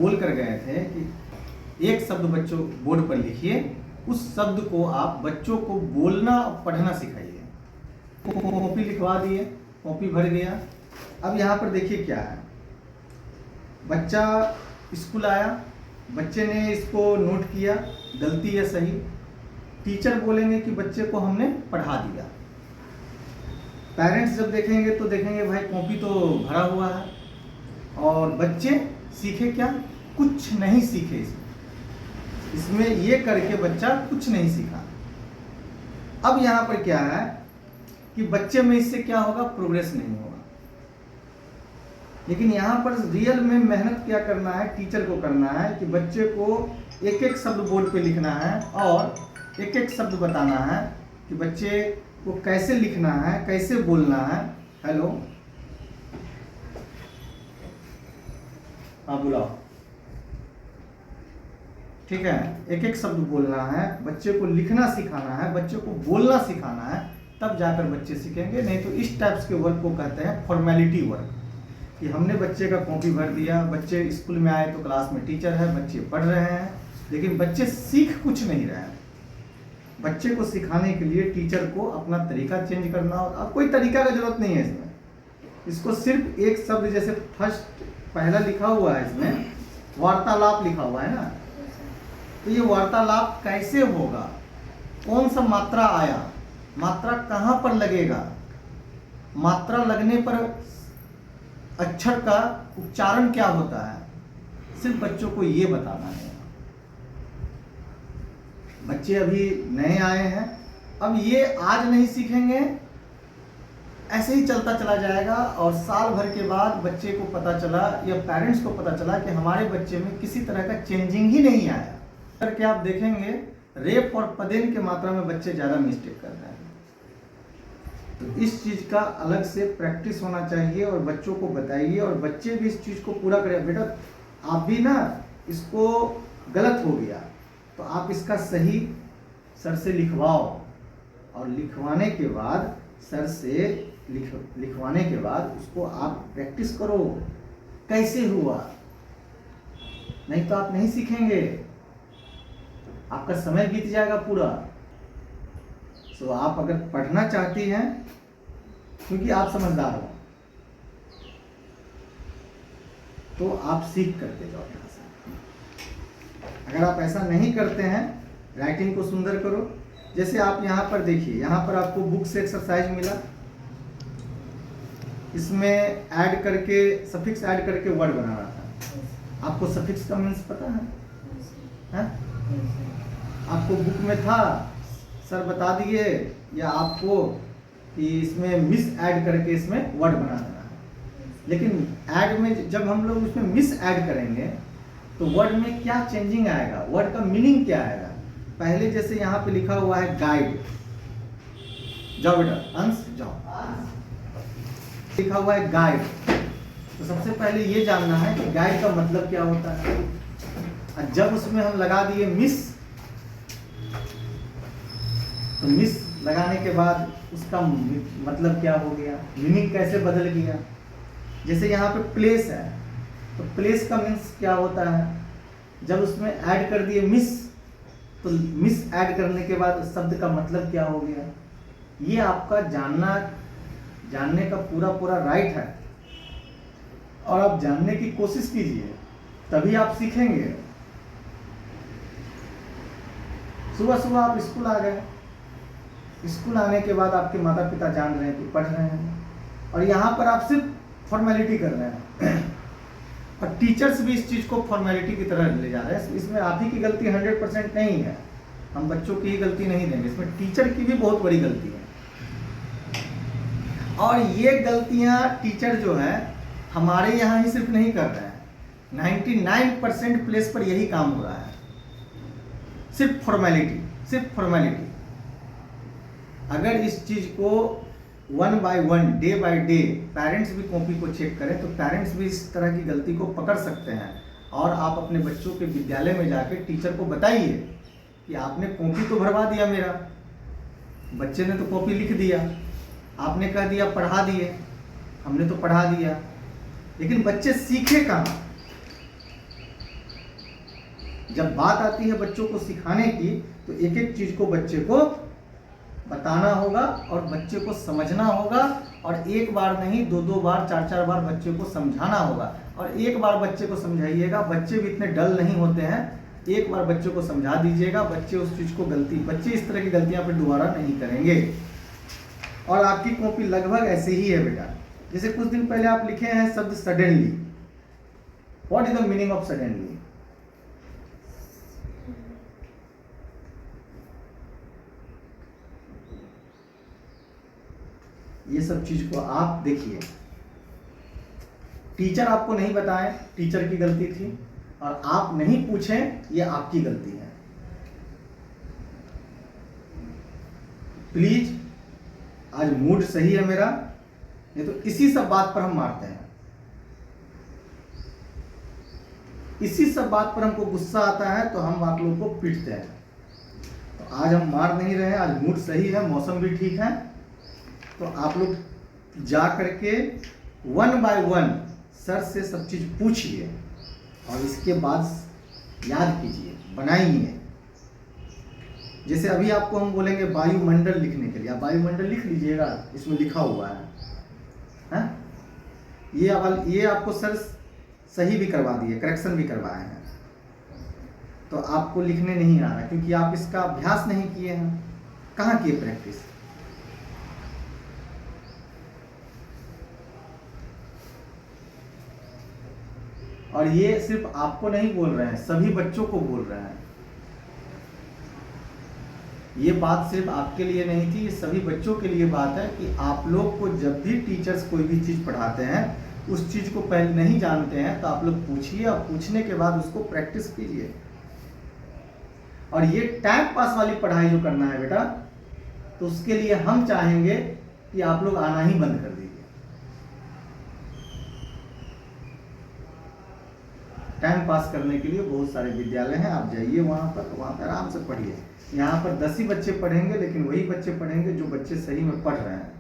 बोल कर गए थे कि एक शब्द बच्चों बोर्ड पर लिखिए, उस शब्द को आप बच्चों को बोलना और पढ़ना सिखाइए। कॉपी लिखवा दिए, कॉपी भर गया। अब यहाँ पर देखिए क्या है, बच्चा स्कूल आया, बच्चे ने इसको नोट किया, गलती या सही, टीचर बोलेंगे कि बच्चे को हमने पढ़ा दिया। पेरेंट्स जब देखेंगे तो देखेंगे भाई कॉपी तो भरा हुआ है, और बच्चे सीखे क्या? कुछ नहीं सीखे। इसमें ये करके बच्चा कुछ नहीं सीखा। अब यहाँ पर क्या है कि बच्चे में इससे क्या होगा? प्रोग्रेस नहीं होगा। लेकिन यहाँ पर रियल में मेहनत क्या करना है? टीचर को करना है कि बच्चे को एक एक शब्द बोर्ड पे लिखना है और एक एक शब्द बताना है कि बच्चे को कैसे लिखना है, कैसे बोलना है। हेलो, हाँ बुलाओ, ठीक है। एक एक शब्द बोलना है, बच्चे को लिखना सिखाना है, बच्चे को बोलना सिखाना है, तब जाकर बच्चे सीखेंगे। नहीं तो इस टाइप्स के वर्क को कहते हैं फॉर्मेलिटी वर्क, कि हमने बच्चे का कॉपी भर दिया, बच्चे स्कूल में आए तो क्लास में टीचर है, बच्चे पढ़ रहे हैं, लेकिन बच्चे सीख कुछ नहीं रहे हैं। बच्चे को सिखाने के लिए टीचर को अपना तरीका चेंज करना, और कोई तरीका का जरूरत नहीं है इसमें। इसको सिर्फ एक शब्द, जैसे फर्स्ट पहला लिखा हुआ है इसमें वार्तालाप लिखा हुआ है ना, तो ये वार्तालाप कैसे होगा? कौन सा मात्रा आया, मात्रा कहाँ पर लगेगा, मात्रा लगने पर अक्षर का उच्चारण क्या होता है, सिर्फ बच्चों को ये बताना है। बच्चे अभी नए आए हैं, अब ये आज नहीं सीखेंगे, ऐसे ही चलता चला जाएगा, और साल भर के बाद बच्चे को पता चला या पेरेंट्स को पता चला कि हमारे बच्चे में किसी तरह का चेंजिंग ही नहीं आया। करके आप देखेंगे रेप और पदेन के मात्रा में बच्चे ज़्यादा मिस्टेक कर रहे हैं। तो इस चीज़ का अलग से प्रैक्टिस होना चाहिए, और बच्चों को बताइए, और बच्चे भी इस चीज़ को पूरा करें। बेटा आप भी ना, इसको गलत हो गया तो आप इसका सही सर से लिखवाओ, और लिखवाने के बाद सर से लिखवाने के बाद उसको आप प्रैक्टिस करो कैसे हुआ, नहीं तो आप नहीं सीखेंगे, आपका समय बीत जाएगा पूरा। तो आप अगर पढ़ना चाहती हैं, क्योंकि आप समझदार हो, तो आप सीख करके जाओ यहाँ से। अगर आप ऐसा नहीं करते हैं, राइटिंग को सुंदर करो। जैसे आप यहाँ पर देखिए, यहाँ पर आपको बुक से एक्सरसाइज मिला, इसमें ऐड करके, सफिक्स ऐड करके वर्ड बनाना था। आपको सफिक्स का मीन्स पता है? आपको बुक में था, सर बता दिए, या आपको कि इसमें मिस ऐड करके इसमें वर्ड बना देना है। लेकिन ऐड में जब हम लोग उसमें मिस ऐड करेंगे तो वर्ड में क्या चेंजिंग आएगा, वर्ड का मीनिंग क्या आएगा? पहले जैसे यहाँ पे लिखा हुआ है गाइड, जाओ बेटा अंश जाओ, लिखा हुआ है गाइड, तो सबसे पहले ये जानना है कि गाइड का मतलब क्या होता है। और जब उसमें हम लगा दिए मिस, तो मिस लगाने के बाद उसका मतलब क्या हो गया, मीनिंग कैसे बदल गया। जैसे यहाँ पे प्लेस है, तो प्लेस का मीन्स क्या होता है? जब उसमें ऐड कर दिए मिस, तो मिस ऐड करने के बाद शब्द का मतलब क्या हो गया। ये आपका जानने का पूरा राइट है, और आप जानने की कोशिश कीजिए, तभी आप सीखेंगे। सुबह सुबह आप स्कूल आ गए, स्कूल आने के बाद आपके माता पिता जान रहे हैं कि पढ़ रहे हैं, और यहाँ पर आप सिर्फ फॉर्मेलिटी कर रहे हैं, और टीचर्स भी इस चीज़ को फॉर्मेलिटी की तरह ले जा रहे हैं। इसमें आप ही की गलती 100% नहीं है, हम बच्चों की ही गलती नहीं देंगे, इसमें टीचर की भी बहुत बड़ी गलती है। और ये गलतियाँ टीचर जो है हमारे यहाँ ही सिर्फ नहीं कर रहे हैं, 99% प्लेस पर यही काम हो रहा है, सिर्फ फॉर्मेलिटी, सिर्फ फॉर्मेलिटी। अगर इस चीज़ को 1 by 1 day by day parents भी कॉपी को चेक करें, तो पेरेंट्स भी इस तरह की गलती को पकड़ सकते हैं। और आप अपने बच्चों के विद्यालय में जाकर टीचर को बताइए कि आपने कॉपी तो भरवा दिया, मेरा बच्चे ने तो कॉपी लिख दिया, आपने कह दिया पढ़ा दिए, हमने तो पढ़ा दिया, लेकिन बच्चे सीखे कहाँ? जब बात आती है बच्चों को सिखाने की, तो एक एक चीज को बच्चे को बताना होगा और बच्चे को समझना होगा, और एक बार नहीं, दो दो बार, चार चार बार बच्चे को समझाना होगा। और एक बार बच्चे को समझाइएगा, बच्चे भी इतने डल नहीं होते हैं, एक बार बच्चे को समझा दीजिएगा, बच्चे उस चीज को बच्चे इस तरह की गलतियां फिर दोबारा नहीं करेंगे। और आपकी कॉपी लगभग ऐसे ही है बेटा। जैसे कुछ दिन पहले आप लिखे हैं शब्द suddenly. What is the meaning of suddenly? ये सब चीज को आप देखिए, टीचर आपको नहीं बताए, टीचर की गलती थी, और आप नहीं पूछें, ये आपकी गलती है। प्लीज, आज मूड सही है मेरा, नहीं तो इसी सब बात पर हम मारते हैं, इसी सब बात पर हमको गुस्सा आता है तो हम आप लोगों को पीटते हैं। तो आज हम मार नहीं रहे हैं, आज मूड सही है, मौसम भी ठीक है। तो आप लोग जा करके 1 बाय 1 सर से सब चीज पूछिए, और इसके बाद याद कीजिए, बनाइए। जैसे अभी आपको हम बोलेंगे वायुमंडल लिखने के लिए, आप वायुमंडल लिख लीजिएगा, इसमें लिखा हुआ है? ये आपको सर सही भी करवा दिए, करेक्शन भी करवाए हैं, तो आपको लिखने नहीं आ रहा क्योंकि आप इसका अभ्यास नहीं किए हैं। कहाँ किए प्रैक्टिस? और ये सिर्फ आपको नहीं बोल रहे हैं, सभी बच्चों को बोल रहे हैं। ये बात सिर्फ आपके लिए नहीं थी, ये सभी बच्चों के लिए बात है कि आप लोग को जब भी टीचर्स कोई भी चीज़ पढ़ाते हैं, उस चीज़ को पहले नहीं जानते हैं तो आप लोग पूछिए, और पूछने के बाद उसको प्रैक्टिस कीजिए। और ये टाइम पास वाली पढ़ाई जो करना है बेटा, तो उसके लिए हम चाहेंगे कि आप लोग आना ही बंद कर दीजिए। टाइम पास करने के लिए बहुत सारे विद्यालय हैं, आप जाइए वहाँ पर आराम से पढ़िए। यहाँ पर 10 ही बच्चे पढ़ेंगे, लेकिन वही बच्चे पढ़ेंगे जो बच्चे सही में पढ़ रहे हैं।